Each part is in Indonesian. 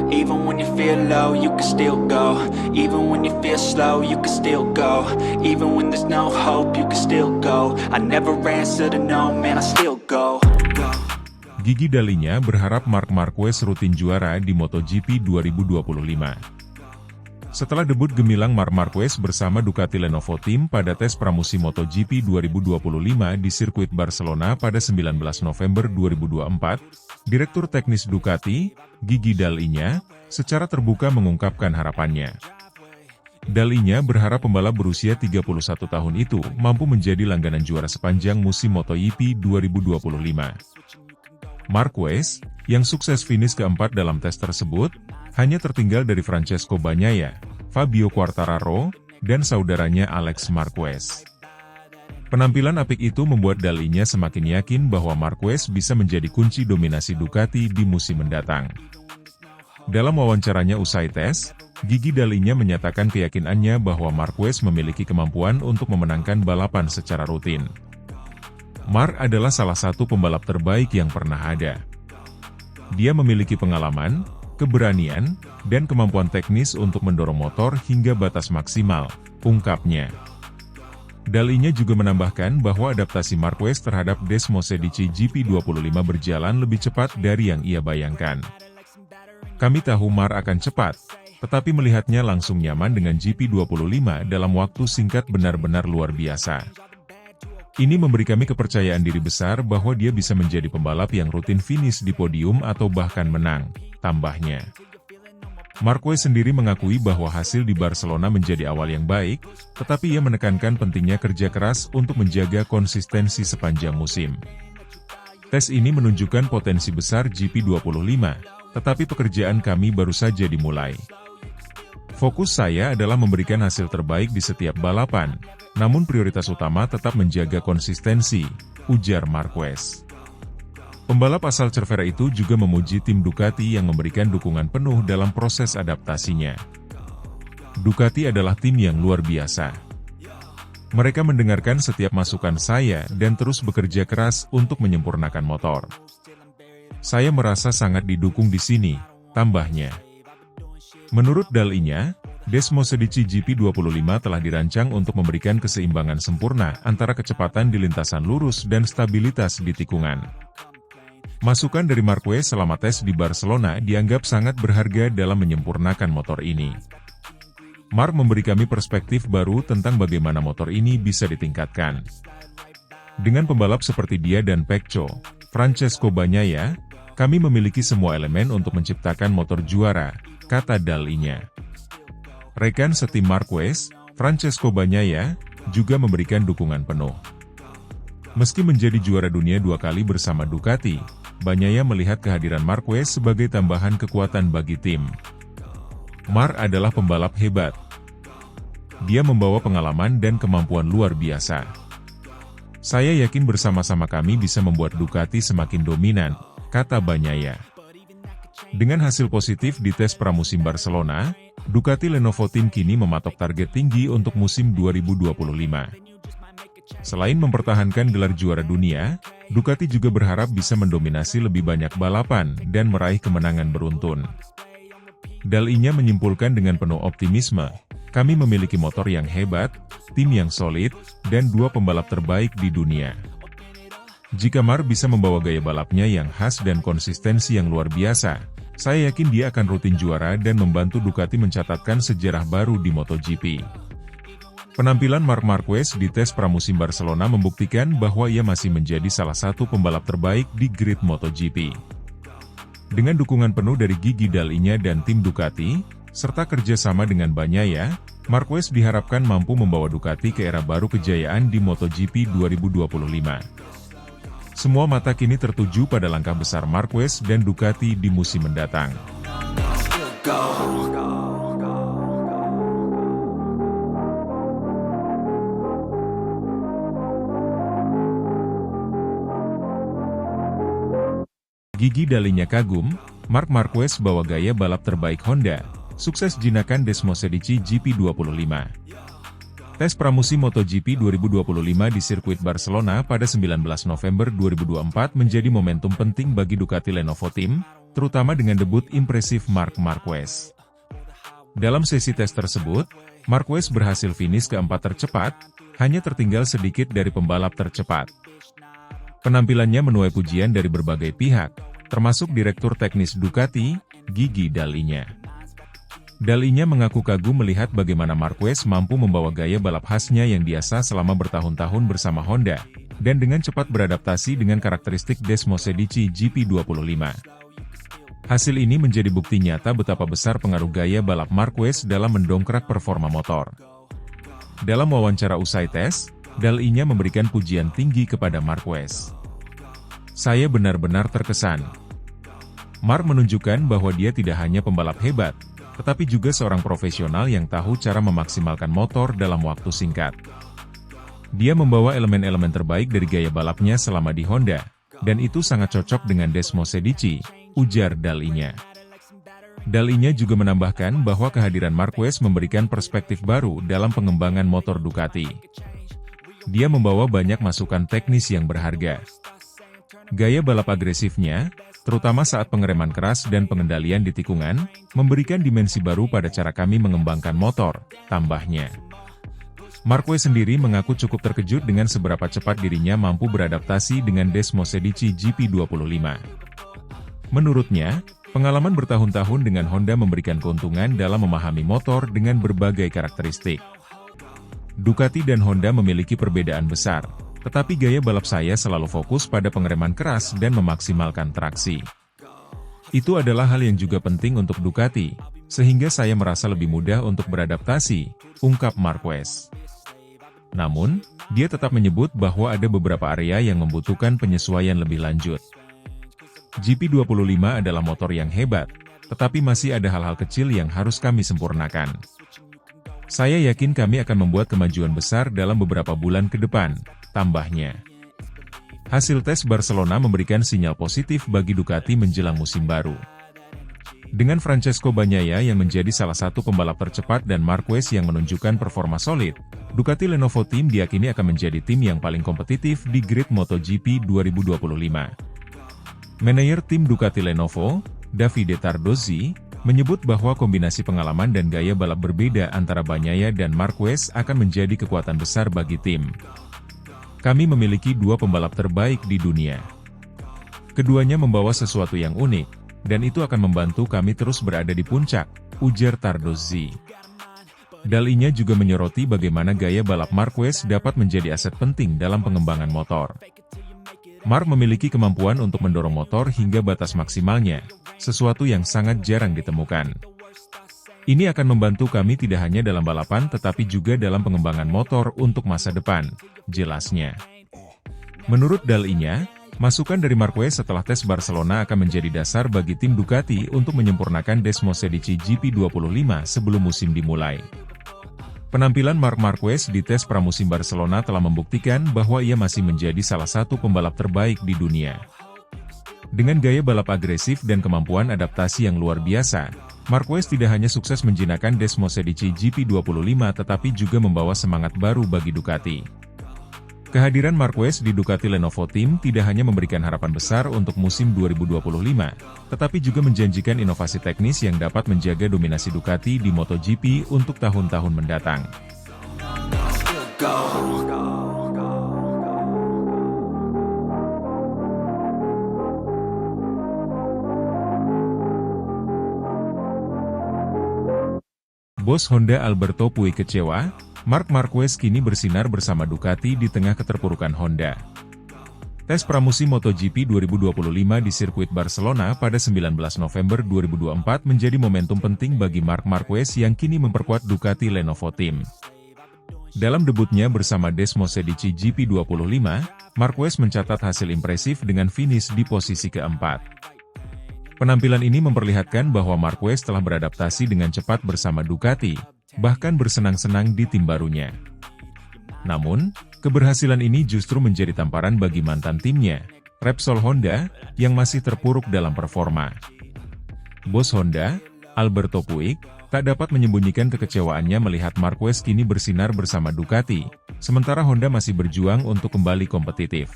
Even when you feel low, you can still go. Even when you feel slow, you can still go. Even when there's no hope, you can still go. I never answer to no, man, I still go. Gigi Dalinya berharap Marc Marquez rutin juara di MotoGP 2025. Setelah debut gemilang Marc Marquez bersama Ducati Lenovo Team pada tes pramusim MotoGP 2025 di sirkuit Barcelona pada 19 November 2024, Direktur Teknis Ducati, Gigi Dalinya, secara terbuka mengungkapkan harapannya. Dalinya berharap pembalap berusia 31 tahun itu mampu menjadi langganan juara sepanjang musim MotoGP 2025. Marquez, yang sukses finish keempat dalam tes tersebut, hanya tertinggal dari Francesco Bagnaia, Fabio Quartararo, dan saudaranya Alex Marquez. Penampilan apik itu membuat Dalinya semakin yakin bahwa Marquez bisa menjadi kunci dominasi Ducati di musim mendatang. Dalam wawancaranya usai tes, Gigi Dalinya menyatakan keyakinannya bahwa Marquez memiliki kemampuan untuk memenangkan balapan secara rutin. Marc adalah salah satu pembalap terbaik yang pernah ada. Dia memiliki pengalaman, keberanian, dan kemampuan teknis untuk mendorong motor hingga batas maksimal, ungkapnya. Dalinya juga menambahkan bahwa adaptasi Marquez terhadap Desmosedici GP25 berjalan lebih cepat dari yang ia bayangkan. Kami tahu Marc akan cepat, tetapi melihatnya langsung nyaman dengan GP25 dalam waktu singkat benar-benar luar biasa. Ini memberi kami kepercayaan diri besar bahwa dia bisa menjadi pembalap yang rutin finish di podium atau bahkan menang, tambahnya. Marquez sendiri mengakui bahwa hasil di Barcelona menjadi awal yang baik, tetapi ia menekankan pentingnya kerja keras untuk menjaga konsistensi sepanjang musim. Tes ini menunjukkan potensi besar GP25, tetapi pekerjaan kami baru saja dimulai. Fokus saya adalah memberikan hasil terbaik di setiap balapan, namun prioritas utama tetap menjaga konsistensi, ujar Marquez. Pembalap asal Cervera itu juga memuji tim Ducati yang memberikan dukungan penuh dalam proses adaptasinya. Ducati adalah tim yang luar biasa. Mereka mendengarkan setiap masukan saya dan terus bekerja keras untuk menyempurnakan motor. Saya merasa sangat didukung di sini, tambahnya. Menurut Dalinya, Desmosedici GP25 telah dirancang untuk memberikan keseimbangan sempurna antara kecepatan di lintasan lurus dan stabilitas di tikungan. Masukan dari Marquez selama tes di Barcelona dianggap sangat berharga dalam menyempurnakan motor ini. Marc memberi kami perspektif baru tentang bagaimana motor ini bisa ditingkatkan. Dengan pembalap seperti dia dan Pecco, Francesco Bagnaia, kami memiliki semua elemen untuk menciptakan motor juara, kata Dalinya. Rekan setim Marquez, Francesco Bagnaia, juga memberikan dukungan penuh. Meski menjadi juara dunia 2 kali bersama Ducati, Bagnaia melihat kehadiran Marquez sebagai tambahan kekuatan bagi tim. Marc adalah pembalap hebat. Dia membawa pengalaman dan kemampuan luar biasa. Saya yakin bersama-sama kami bisa membuat Ducati semakin dominan, kata Bagnaia. Dengan hasil positif di tes pramusim Barcelona, Ducati Lenovo Team kini mematok target tinggi untuk musim 2025. Selain mempertahankan gelar juara dunia, Ducati juga berharap bisa mendominasi lebih banyak balapan dan meraih kemenangan beruntun. Dalinya menyimpulkan dengan penuh optimisme, kami memiliki motor yang hebat, tim yang solid, dan 2 pembalap terbaik di dunia. Jika Marc bisa membawa gaya balapnya yang khas dan konsistensi yang luar biasa, saya yakin dia akan rutin juara dan membantu Ducati mencatatkan sejarah baru di MotoGP. Penampilan Marc Marquez di tes pramusim Barcelona membuktikan bahwa ia masih menjadi salah satu pembalap terbaik di grid MotoGP. Dengan dukungan penuh dari Gigi Dalinya dan tim Ducati, serta kerjasama dengan Bagnaia, Marquez diharapkan mampu membawa Ducati ke era baru kejayaan di MotoGP 2025. Semua mata kini tertuju pada langkah besar Marquez dan Ducati di musim mendatang. Gigi Dalinya kagum, Marc Marquez bawa gaya balap terbaik Honda, sukses jinakan Desmosedici GP25. Tes pramusim MotoGP 2025 di sirkuit Barcelona pada 19 November 2024 menjadi momentum penting bagi Ducati Lenovo Team, terutama dengan debut impresif Marc Marquez. Dalam sesi tes tersebut, Marquez berhasil finish keempat tercepat, hanya tertinggal sedikit dari pembalap tercepat. Penampilannya menuai pujian dari berbagai pihak, termasuk Direktur Teknis Ducati, Gigi Dall'Igna. Dall'Igna mengaku kagum melihat bagaimana Marquez mampu membawa gaya balap khasnya yang biasa selama bertahun-tahun bersama Honda, dan dengan cepat beradaptasi dengan karakteristik Desmosedici GP25. Hasil ini menjadi bukti nyata betapa besar pengaruh gaya balap Marquez dalam mendongkrak performa motor. Dalam wawancara usai tes, Dall'Igna memberikan pujian tinggi kepada Marquez. "Saya benar-benar terkesan. Marc menunjukkan bahwa dia tidak hanya pembalap hebat, tetapi juga seorang profesional yang tahu cara memaksimalkan motor dalam waktu singkat. Dia membawa elemen-elemen terbaik dari gaya balapnya selama di Honda, dan itu sangat cocok dengan Desmosedici," ujar Dall'Igna. Dall'Igna juga menambahkan bahwa kehadiran Marquez memberikan perspektif baru dalam pengembangan motor Ducati. Dia membawa banyak masukan teknis yang berharga. Gaya balap agresifnya, terutama saat pengereman keras dan pengendalian di tikungan, memberikan dimensi baru pada cara kami mengembangkan motor, tambahnya. Marquez sendiri mengaku cukup terkejut dengan seberapa cepat dirinya mampu beradaptasi dengan Desmosedici GP25. Menurutnya, pengalaman bertahun-tahun dengan Honda memberikan keuntungan dalam memahami motor dengan berbagai karakteristik. Ducati dan Honda memiliki perbedaan besar, tetapi gaya balap saya selalu fokus pada pengereman keras dan memaksimalkan traksi. Itu adalah hal yang juga penting untuk Ducati, sehingga saya merasa lebih mudah untuk beradaptasi, ungkap Marquez. Namun, dia tetap menyebut bahwa ada beberapa area yang membutuhkan penyesuaian lebih lanjut. GP25 adalah motor yang hebat, tetapi masih ada hal-hal kecil yang harus kami sempurnakan. Saya yakin kami akan membuat kemajuan besar dalam beberapa bulan ke depan, tambahnya. Hasil tes Barcelona memberikan sinyal positif bagi Ducati menjelang musim baru. Dengan Francesco Bagnaia yang menjadi salah satu pembalap tercepat dan Marquez yang menunjukkan performa solid, Ducati Lenovo Team diyakini akan menjadi tim yang paling kompetitif di grid MotoGP 2025. Manajer tim Ducati Lenovo, Davide Tardozzi, menyebut bahwa kombinasi pengalaman dan gaya balap berbeda antara Bagnaia dan Marquez akan menjadi kekuatan besar bagi tim. "Kami memiliki dua pembalap terbaik di dunia. Keduanya membawa sesuatu yang unik, dan itu akan membantu kami terus berada di puncak," ujar Tardozzi. Dall'Igna juga menyoroti bagaimana gaya balap Marquez dapat menjadi aset penting dalam pengembangan motor. Marc memiliki kemampuan untuk mendorong motor hingga batas maksimalnya, sesuatu yang sangat jarang ditemukan. "Ini akan membantu kami tidak hanya dalam balapan tetapi juga dalam pengembangan motor untuk masa depan," jelasnya. Menurut Dall'Igna, masukan dari Marquez setelah tes Barcelona akan menjadi dasar bagi tim Ducati untuk menyempurnakan Desmosedici GP25 sebelum musim dimulai. Penampilan Marc Marquez di tes pramusim Barcelona telah membuktikan bahwa ia masih menjadi salah satu pembalap terbaik di dunia. Dengan gaya balap agresif dan kemampuan adaptasi yang luar biasa, Marquez tidak hanya sukses menjinakkan Desmosedici GP25 tetapi juga membawa semangat baru bagi Ducati. Kehadiran Marquez di Ducati Lenovo Team tidak hanya memberikan harapan besar untuk musim 2025, tetapi juga menjanjikan inovasi teknis yang dapat menjaga dominasi Ducati di MotoGP untuk tahun-tahun mendatang. Bos Honda Alberto Puig kecewa, Marc Marquez kini bersinar bersama Ducati di tengah keterpurukan Honda. Tes pramusim MotoGP 2025 di sirkuit Barcelona pada 19 November 2024 menjadi momentum penting bagi Marc Marquez yang kini memperkuat Ducati Lenovo Team. Dalam debutnya bersama Desmosedici GP25, Marquez mencatat hasil impresif dengan finish di posisi keempat. Penampilan ini memperlihatkan bahwa Marquez telah beradaptasi dengan cepat bersama Ducati, bahkan bersenang-senang di tim barunya. Namun, keberhasilan ini justru menjadi tamparan bagi mantan timnya, Repsol Honda, yang masih terpuruk dalam performa. Bos Honda, Alberto Puig, tak dapat menyembunyikan kekecewaannya melihat Marquez kini bersinar bersama Ducati, sementara Honda masih berjuang untuk kembali kompetitif.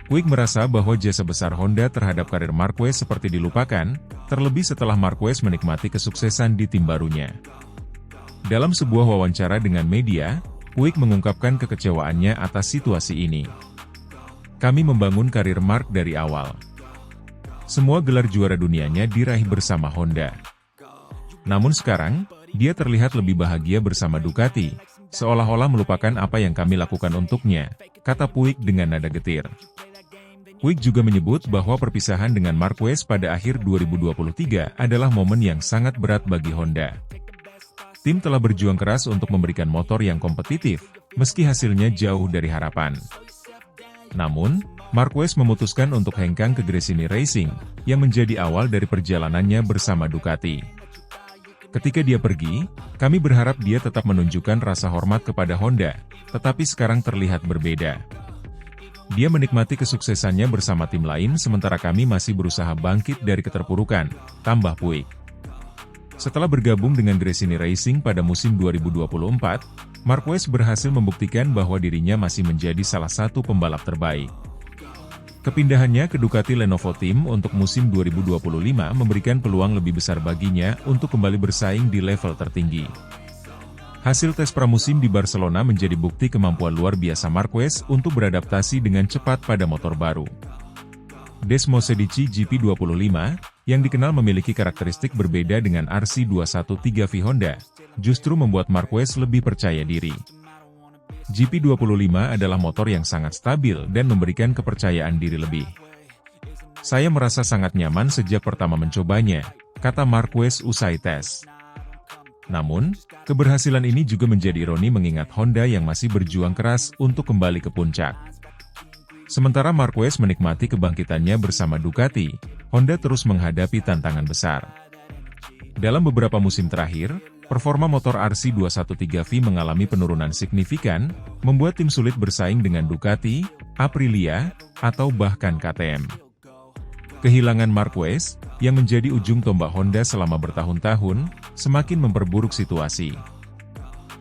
Puig merasa bahwa jasa besar Honda terhadap karir Marquez seperti dilupakan, terlebih setelah Marquez menikmati kesuksesan di tim barunya. Dalam sebuah wawancara dengan media, Puig mengungkapkan kekecewaannya atas situasi ini. Kami membangun karir Mark dari awal. Semua gelar juara dunianya diraih bersama Honda. Namun sekarang, dia terlihat lebih bahagia bersama Ducati, seolah-olah melupakan apa yang kami lakukan untuknya, kata Puig dengan nada getir. Puig juga menyebut bahwa perpisahan dengan Marquez pada akhir 2023 adalah momen yang sangat berat bagi Honda. Tim telah berjuang keras untuk memberikan motor yang kompetitif, meski hasilnya jauh dari harapan. Namun, Marquez memutuskan untuk hengkang ke Gresini Racing, yang menjadi awal dari perjalanannya bersama Ducati. Ketika dia pergi, kami berharap dia tetap menunjukkan rasa hormat kepada Honda, tetapi sekarang terlihat berbeda. Dia menikmati kesuksesannya bersama tim lain sementara kami masih berusaha bangkit dari keterpurukan, tambah Puig. Setelah bergabung dengan Gresini Racing pada musim 2024, Marquez berhasil membuktikan bahwa dirinya masih menjadi salah satu pembalap terbaik. Kepindahannya ke Ducati Lenovo Team untuk musim 2025 memberikan peluang lebih besar baginya untuk kembali bersaing di level tertinggi. Hasil tes pramusim di Barcelona menjadi bukti kemampuan luar biasa Marquez untuk beradaptasi dengan cepat pada motor baru. Desmosedici GP25, yang dikenal memiliki karakteristik berbeda dengan RC213V Honda, justru membuat Marquez lebih percaya diri. GP25 adalah motor yang sangat stabil dan memberikan kepercayaan diri lebih. Saya merasa sangat nyaman sejak pertama mencobanya, kata Marquez usai tes. Namun, keberhasilan ini juga menjadi ironi mengingat Honda yang masih berjuang keras untuk kembali ke puncak. Sementara Marquez menikmati kebangkitannya bersama Ducati, Honda terus menghadapi tantangan besar. Dalam beberapa musim terakhir, performa motor RC213V mengalami penurunan signifikan, membuat tim sulit bersaing dengan Ducati, Aprilia, atau bahkan KTM. Kehilangan Marquez, yang menjadi ujung tombak Honda selama bertahun-tahun, semakin memperburuk situasi.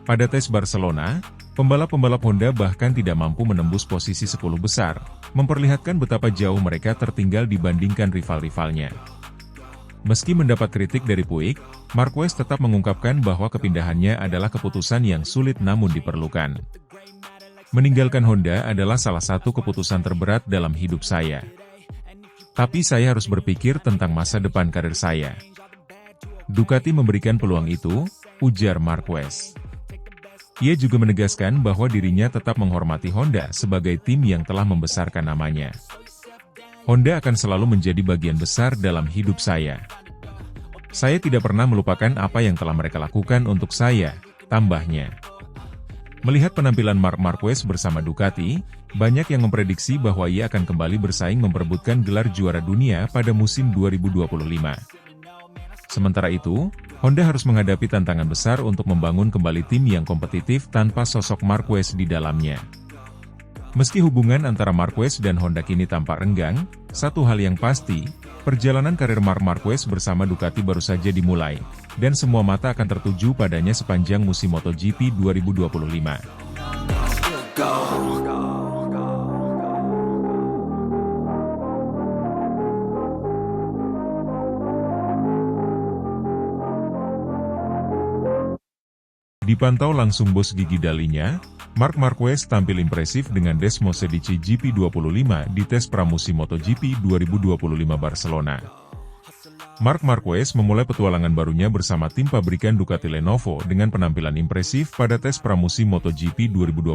Pada tes Barcelona, pembalap-pembalap Honda bahkan tidak mampu menembus posisi 10 besar, memperlihatkan betapa jauh mereka tertinggal dibandingkan rival-rivalnya. Meski mendapat kritik dari Puig, Marquez tetap mengungkapkan bahwa kepindahannya adalah keputusan yang sulit namun diperlukan. Meninggalkan Honda adalah salah satu keputusan terberat dalam hidup saya. Tapi saya harus berpikir tentang masa depan karir saya. Ducati memberikan peluang itu, ujar Marquez. Ia juga menegaskan bahwa dirinya tetap menghormati Honda sebagai tim yang telah membesarkan namanya. Honda akan selalu menjadi bagian besar dalam hidup saya. Saya tidak pernah melupakan apa yang telah mereka lakukan untuk saya, tambahnya. Melihat penampilan Marc Marquez bersama Ducati, banyak yang memprediksi bahwa ia akan kembali bersaing memperebutkan gelar juara dunia pada musim 2025. Sementara itu, Honda harus menghadapi tantangan besar untuk membangun kembali tim yang kompetitif tanpa sosok Marquez di dalamnya. Meski hubungan antara Marquez dan Honda kini tampak renggang, satu hal yang pasti, perjalanan karir Marc Marquez bersama Ducati baru saja dimulai, dan semua mata akan tertuju padanya sepanjang musim MotoGP 2025. Dipantau langsung bos gigi dalinya, Marc Marquez tampil impresif dengan Desmosedici GP25 di tes pramusim MotoGP 2025 Barcelona. Marc Marquez memulai petualangan barunya bersama tim pabrikan Ducati Lenovo dengan penampilan impresif pada tes pramusim MotoGP 2025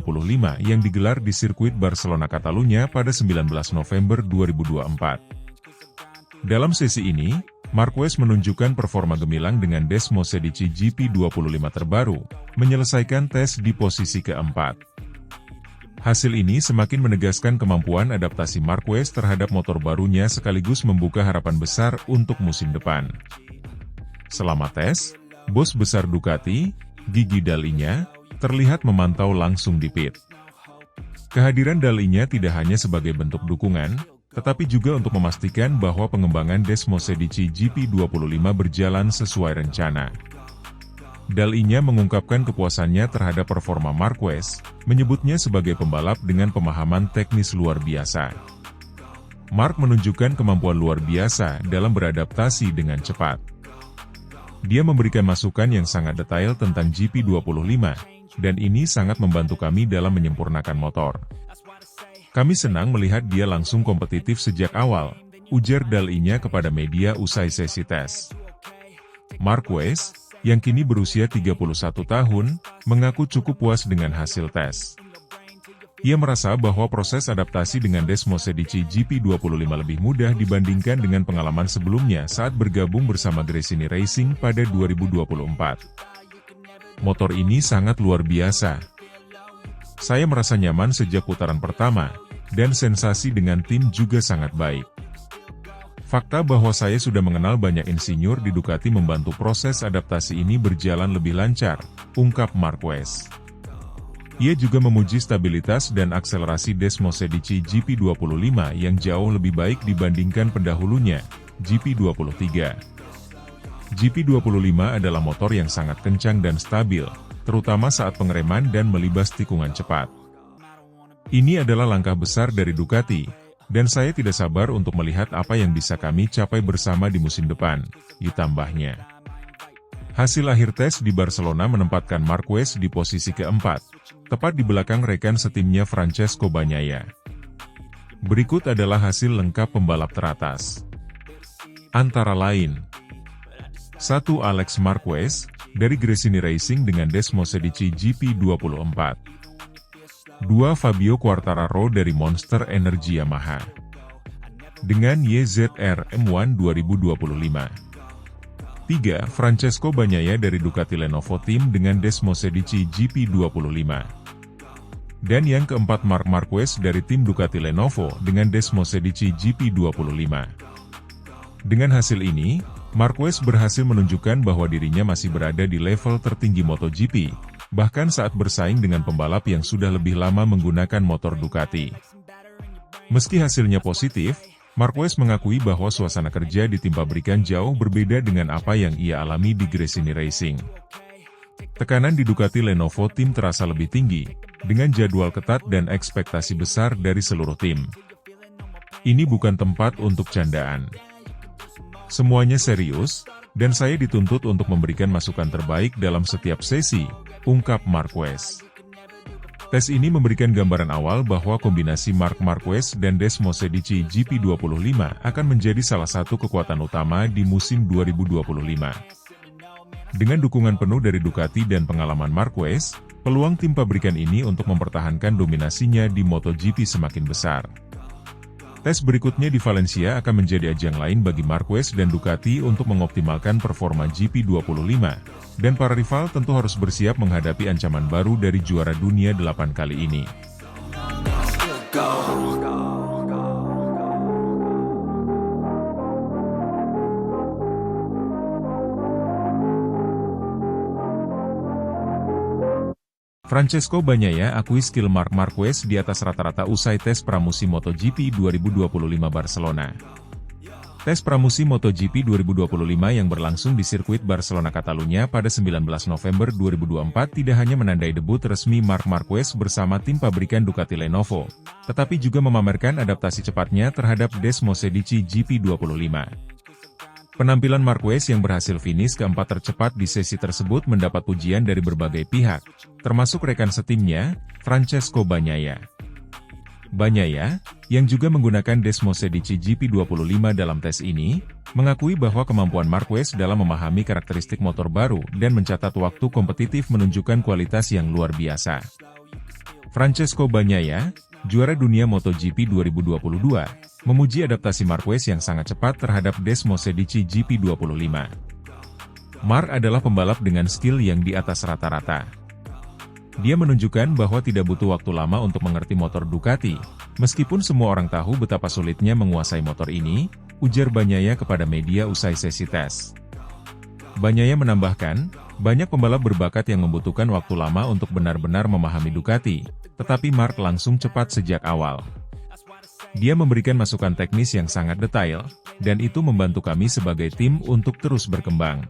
yang digelar di sirkuit Barcelona Catalunya pada 19 November 2024. Dalam sesi ini, Marquez menunjukkan performa gemilang dengan Desmosedici GP25 terbaru, menyelesaikan tes di posisi keempat. Hasil ini semakin menegaskan kemampuan adaptasi Marquez terhadap motor barunya sekaligus membuka harapan besar untuk musim depan. Selama tes, bos besar Ducati, Gigi Dalinya, terlihat memantau langsung di pit. Kehadiran Dalinya tidak hanya sebagai bentuk dukungan, tetapi juga untuk memastikan bahwa pengembangan Desmosedici GP25 berjalan sesuai rencana. Dalinya mengungkapkan kepuasannya terhadap performa Marquez, menyebutnya sebagai pembalap dengan pemahaman teknis luar biasa. Mark menunjukkan kemampuan luar biasa dalam beradaptasi dengan cepat. Dia memberikan masukan yang sangat detail tentang GP25, dan ini sangat membantu kami dalam menyempurnakan motor. Kami senang melihat dia langsung kompetitif sejak awal, ujar Dal-I-nya kepada media usai sesi tes. Marquez, yang kini berusia 31 tahun, mengaku cukup puas dengan hasil tes. Ia merasa bahwa proses adaptasi dengan Desmosedici GP25 lebih mudah dibandingkan dengan pengalaman sebelumnya saat bergabung bersama Gresini Racing pada 2024. Motor ini sangat luar biasa. Saya merasa nyaman sejak putaran pertama, dan sensasi dengan tim juga sangat baik. Fakta bahwa saya sudah mengenal banyak insinyur di Ducati membantu proses adaptasi ini berjalan lebih lancar, ungkap Marquez. Ia juga memuji stabilitas dan akselerasi Desmosedici GP25 yang jauh lebih baik dibandingkan pendahulunya, GP23. GP25 adalah motor yang sangat kencang dan stabil, terutama saat pengereman dan melibas tikungan cepat. Ini adalah langkah besar dari Ducati, dan saya tidak sabar untuk melihat apa yang bisa kami capai bersama di musim depan, ditambahnya. Hasil akhir tes di Barcelona menempatkan Marquez di posisi keempat, tepat di belakang rekan setimnya Francesco Bagnaia. Berikut adalah hasil lengkap pembalap teratas. Antara lain, 1. Alex Marquez, dari Gresini Racing dengan Desmosedici GP24. 2. Fabio Quartararo dari Monster Energy Yamaha, dengan YZR M1 2025. 3. Francesco Bagnaia dari Ducati Lenovo Team dengan Desmosedici GP25. Dan yang keempat Marc Marquez dari tim Ducati Lenovo dengan Desmosedici GP25. Dengan hasil ini, Marquez berhasil menunjukkan bahwa dirinya masih berada di level tertinggi MotoGP, bahkan saat bersaing dengan pembalap yang sudah lebih lama menggunakan motor Ducati. Meski hasilnya positif, Marquez mengakui bahwa suasana kerja di tim pabrikan jauh berbeda dengan apa yang ia alami di Gresini Racing. Tekanan di Ducati Lenovo Team terasa lebih tinggi, dengan jadwal ketat dan ekspektasi besar dari seluruh tim. Ini bukan tempat untuk candaan. Semuanya serius, dan saya dituntut untuk memberikan masukan terbaik dalam setiap sesi, ungkap Marquez. Tes ini memberikan gambaran awal bahwa kombinasi Marc Marquez dan Desmosedici GP25 akan menjadi salah satu kekuatan utama di musim 2025. Dengan dukungan penuh dari Ducati dan pengalaman Marquez, peluang tim pabrikan ini untuk mempertahankan dominasinya di MotoGP semakin besar. Tes berikutnya di Valencia akan menjadi ajang lain bagi Marquez dan Ducati untuk mengoptimalkan performa GP25, dan para rival tentu harus bersiap menghadapi ancaman baru dari juara dunia 8 kali ini. Francesco Bagnaia akui skill Marc Marquez di atas rata-rata usai tes pramusim MotoGP 2025 Barcelona. Tes pramusim MotoGP 2025 yang berlangsung di sirkuit Barcelona Catalunya pada 19 November 2024 tidak hanya menandai debut resmi Marc Marquez bersama tim pabrikan Ducati Lenovo, tetapi juga memamerkan adaptasi cepatnya terhadap Desmosedici GP25. Penampilan Marquez yang berhasil finish keempat tercepat di sesi tersebut mendapat pujian dari berbagai pihak, termasuk rekan setimnya, Francesco Bagnaia. Bagnaia, yang juga menggunakan Desmosedici GP25 dalam tes ini, mengakui bahwa kemampuan Marquez dalam memahami karakteristik motor baru dan mencatat waktu kompetitif menunjukkan kualitas yang luar biasa. Francesco Bagnaia, juara dunia MotoGP 2022, memuji adaptasi Marquez yang sangat cepat terhadap Desmosedici GP25. Marc adalah pembalap dengan skill yang di atas rata-rata. Dia menunjukkan bahwa tidak butuh waktu lama untuk mengerti motor Ducati, meskipun semua orang tahu betapa sulitnya menguasai motor ini, ujar Bagnaia kepada media usai sesi tes. Bagnaia menambahkan, banyak pembalap berbakat yang membutuhkan waktu lama untuk benar-benar memahami Ducati, tetapi Marc langsung cepat sejak awal. Dia memberikan masukan teknis yang sangat detail, dan itu membantu kami sebagai tim untuk terus berkembang.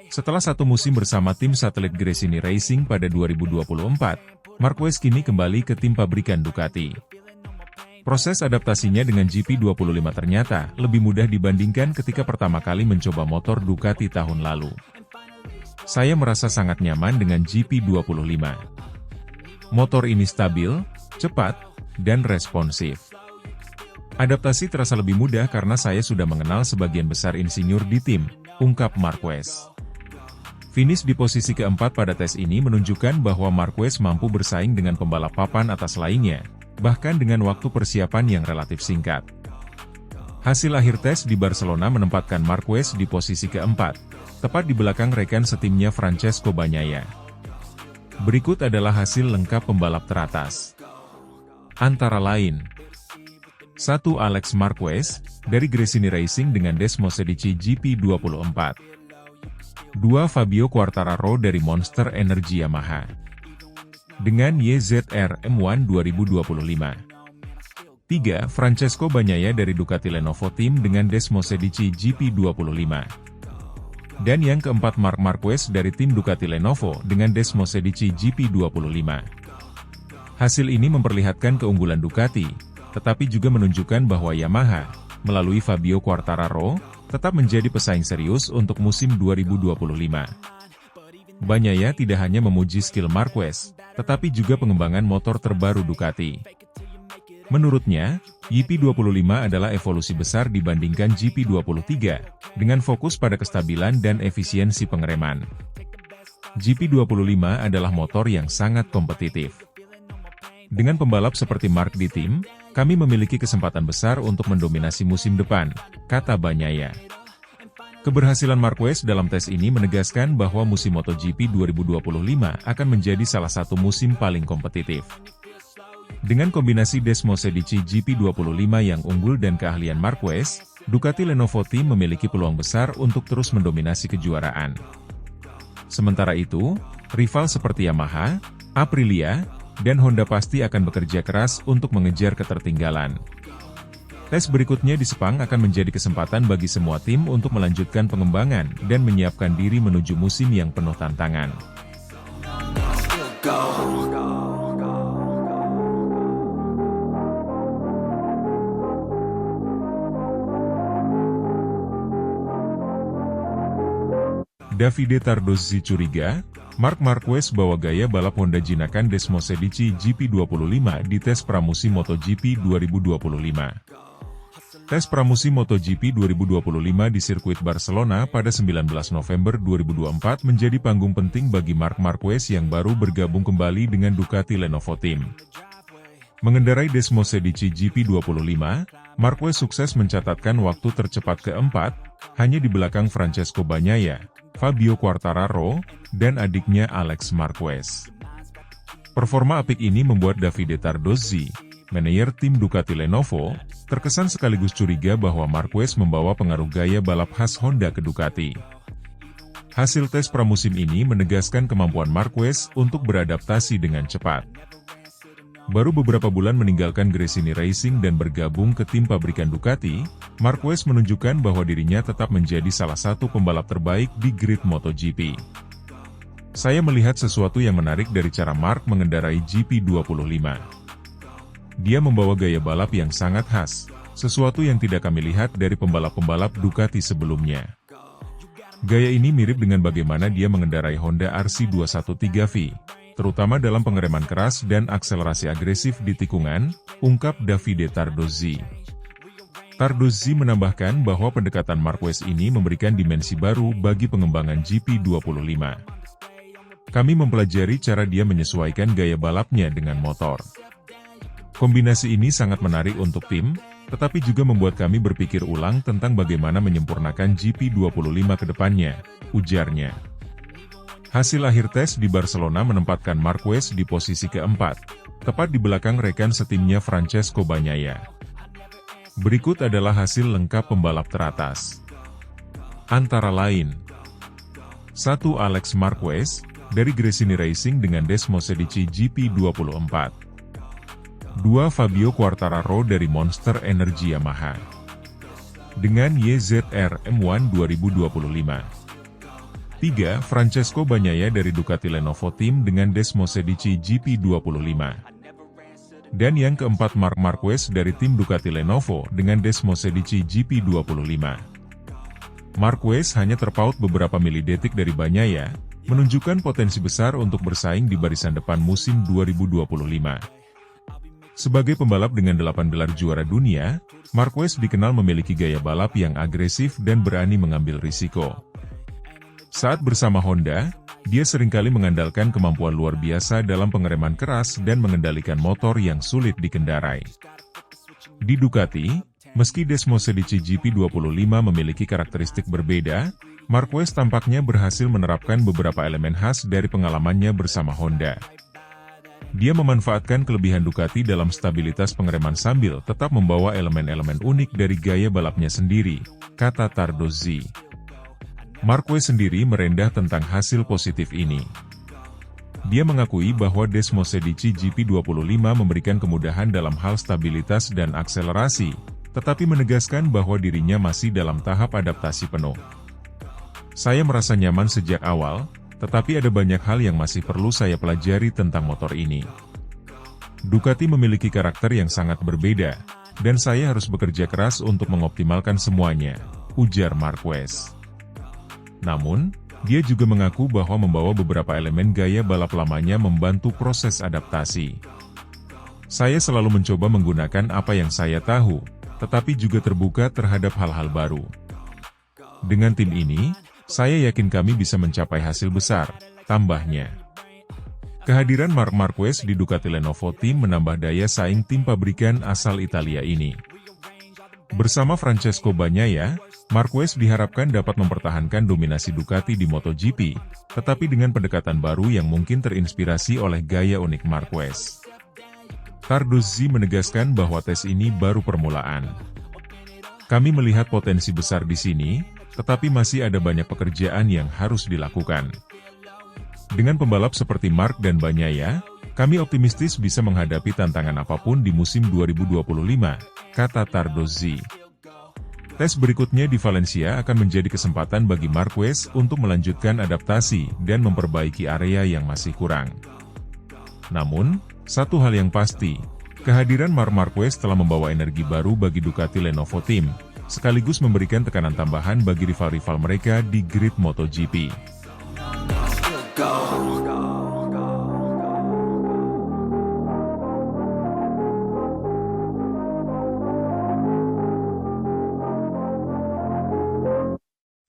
Setelah satu musim bersama tim satelit Gresini Racing pada 2024, Marquez kini kembali ke tim pabrikan Ducati. Proses adaptasinya dengan GP25 ternyata lebih mudah dibandingkan ketika pertama kali mencoba motor Ducati tahun lalu. Saya merasa sangat nyaman dengan GP25. Motor ini stabil, cepat, dan responsif. Adaptasi terasa lebih mudah karena saya sudah mengenal sebagian besar insinyur di tim, ungkap Marquez. Finish di posisi keempat pada tes ini menunjukkan bahwa Marquez mampu bersaing dengan pembalap papan atas lainnya, bahkan dengan waktu persiapan yang relatif singkat. Hasil akhir tes di Barcelona menempatkan Marquez di posisi keempat, tepat di belakang rekan setimnya Francesco Bagnaia. Berikut adalah hasil lengkap pembalap teratas. Antara lain, 1. Alex Marquez, dari Gresini Racing dengan Desmosedici GP24. 2. Fabio Quartararo dari Monster Energy Yamaha dengan YZR M1 2025. 3. Francesco Bagnaia dari Ducati Lenovo Team dengan Desmosedici GP25. Dan yang keempat Marc Marquez dari tim Ducati Lenovo dengan Desmosedici GP25. Hasil ini memperlihatkan keunggulan Ducati, tetapi juga menunjukkan bahwa Yamaha, melalui Fabio Quartararo, tetap menjadi pesaing serius untuk musim 2025. Bagnaia tidak hanya memuji skill Marquez, tetapi juga pengembangan motor terbaru Ducati. Menurutnya, GP25 adalah evolusi besar dibandingkan GP23, dengan fokus pada kestabilan dan efisiensi pengereman. GP25 adalah motor yang sangat kompetitif. Dengan pembalap seperti Marc di tim, kami memiliki kesempatan besar untuk mendominasi musim depan, kata Bagnaia. Keberhasilan Marquez dalam tes ini menegaskan bahwa musim MotoGP 2025 akan menjadi salah satu musim paling kompetitif. Dengan kombinasi Desmosedici GP25 yang unggul dan keahlian Marquez, Ducati Lenovo Team memiliki peluang besar untuk terus mendominasi kejuaraan. Sementara itu, rival seperti Yamaha, Aprilia, dan Honda pasti akan bekerja keras untuk mengejar ketertinggalan. Tes berikutnya di Sepang akan menjadi kesempatan bagi semua tim untuk melanjutkan pengembangan dan menyiapkan diri menuju musim yang penuh tantangan. Davide Tardozzi curiga, Marc Marquez bawa gaya balap Honda jinakan Desmosedici GP25 di tes pramusim MotoGP 2025. Tes pramusim MotoGP 2025 di sirkuit Barcelona pada 19 November 2024 menjadi panggung penting bagi Marc Marquez yang baru bergabung kembali dengan Ducati Lenovo Team. Mengendarai Desmosedici GP25, Marquez sukses mencatatkan waktu tercepat keempat, hanya di belakang Francesco Bagnaia, Fabio Quartararo, dan adiknya Alex Marquez. Performa apik ini membuat Davide Tardozzi, manajer tim Ducati Lenovo, terkesan sekaligus curiga bahwa Marquez membawa pengaruh gaya balap khas Honda ke Ducati. Hasil tes pramusim ini menegaskan kemampuan Marquez untuk beradaptasi dengan cepat. Baru beberapa bulan meninggalkan Gresini Racing dan bergabung ke tim pabrikan Ducati, Marquez menunjukkan bahwa dirinya tetap menjadi salah satu pembalap terbaik di grid MotoGP. Saya melihat sesuatu yang menarik dari cara Marc mengendarai GP25. Dia membawa gaya balap yang sangat khas, sesuatu yang tidak kami lihat dari pembalap-pembalap Ducati sebelumnya. Gaya ini mirip dengan bagaimana dia mengendarai Honda RC213V, terutama dalam pengereman keras dan akselerasi agresif di tikungan, ungkap Davide Tardozzi. Tardozzi menambahkan bahwa pendekatan Marquez ini memberikan dimensi baru bagi pengembangan GP25. Kami mempelajari cara dia menyesuaikan gaya balapnya dengan motor. Kombinasi ini sangat menarik untuk tim, tetapi juga membuat kami berpikir ulang tentang bagaimana menyempurnakan GP25 ke depannya, ujarnya. Hasil akhir tes di Barcelona menempatkan Marquez di posisi keempat, tepat di belakang rekan setimnya Francesco Bagnaia. Berikut adalah hasil lengkap pembalap teratas. Antara lain, 1. Alex Marquez, dari Gresini Racing dengan Desmosedici GP24. 2. Fabio Quartararo dari Monster Energy Yamaha dengan YZR M1 2025. 3. Francesco Bagnaia dari Ducati Lenovo Team dengan Desmosedici GP25. Dan yang keempat Marc Marquez dari tim Ducati Lenovo dengan Desmosedici GP25. Marquez hanya terpaut beberapa milidetik dari Bagnaia, menunjukkan potensi besar untuk bersaing di barisan depan musim 2025. Sebagai pembalap dengan 8 gelar juara dunia, Marquez dikenal memiliki gaya balap yang agresif dan berani mengambil risiko. Saat bersama Honda, dia seringkali mengandalkan kemampuan luar biasa dalam pengereman keras dan mengendalikan motor yang sulit dikendarai. Di Ducati, meski Desmosedici GP25 memiliki karakteristik berbeda, Marquez tampaknya berhasil menerapkan beberapa elemen khas dari pengalamannya bersama Honda. Dia memanfaatkan kelebihan Ducati dalam stabilitas pengereman sambil tetap membawa elemen-elemen unik dari gaya balapnya sendiri, kata Tardozzi. Marquez sendiri merendah tentang hasil positif ini. Dia mengakui bahwa Desmosedici GP25 memberikan kemudahan dalam hal stabilitas dan akselerasi, tetapi menegaskan bahwa dirinya masih dalam tahap adaptasi penuh. Saya merasa nyaman sejak awal, tetapi ada banyak hal yang masih perlu saya pelajari tentang motor ini. Ducati memiliki karakter yang sangat berbeda, dan saya harus bekerja keras untuk mengoptimalkan semuanya, ujar Marquez. Namun, dia juga mengaku bahwa membawa beberapa elemen gaya balap lamanya membantu proses adaptasi. Saya selalu mencoba menggunakan apa yang saya tahu, tetapi juga terbuka terhadap hal-hal baru. Dengan tim ini, saya yakin kami bisa mencapai hasil besar, tambahnya. Kehadiran Marc Marquez di Ducati Lenovo Team menambah daya saing tim pabrikan asal Italia ini. Bersama Francesco Bagnaia, Marquez diharapkan dapat mempertahankan dominasi Ducati di MotoGP, tetapi dengan pendekatan baru yang mungkin terinspirasi oleh gaya unik Marquez. Tardozzi menegaskan bahwa tes ini baru permulaan. Kami melihat potensi besar di sini, tetapi masih ada banyak pekerjaan yang harus dilakukan. Dengan pembalap seperti Marc dan Bagnaia, kami optimistis bisa menghadapi tantangan apapun di musim 2025, kata Tardozzi. Tes berikutnya di Valencia akan menjadi kesempatan bagi Marquez untuk melanjutkan adaptasi dan memperbaiki area yang masih kurang. Namun, satu hal yang pasti, kehadiran Marc Marquez telah membawa energi baru bagi Ducati Lenovo Team, sekaligus memberikan tekanan tambahan bagi rival-rival mereka di grid MotoGP.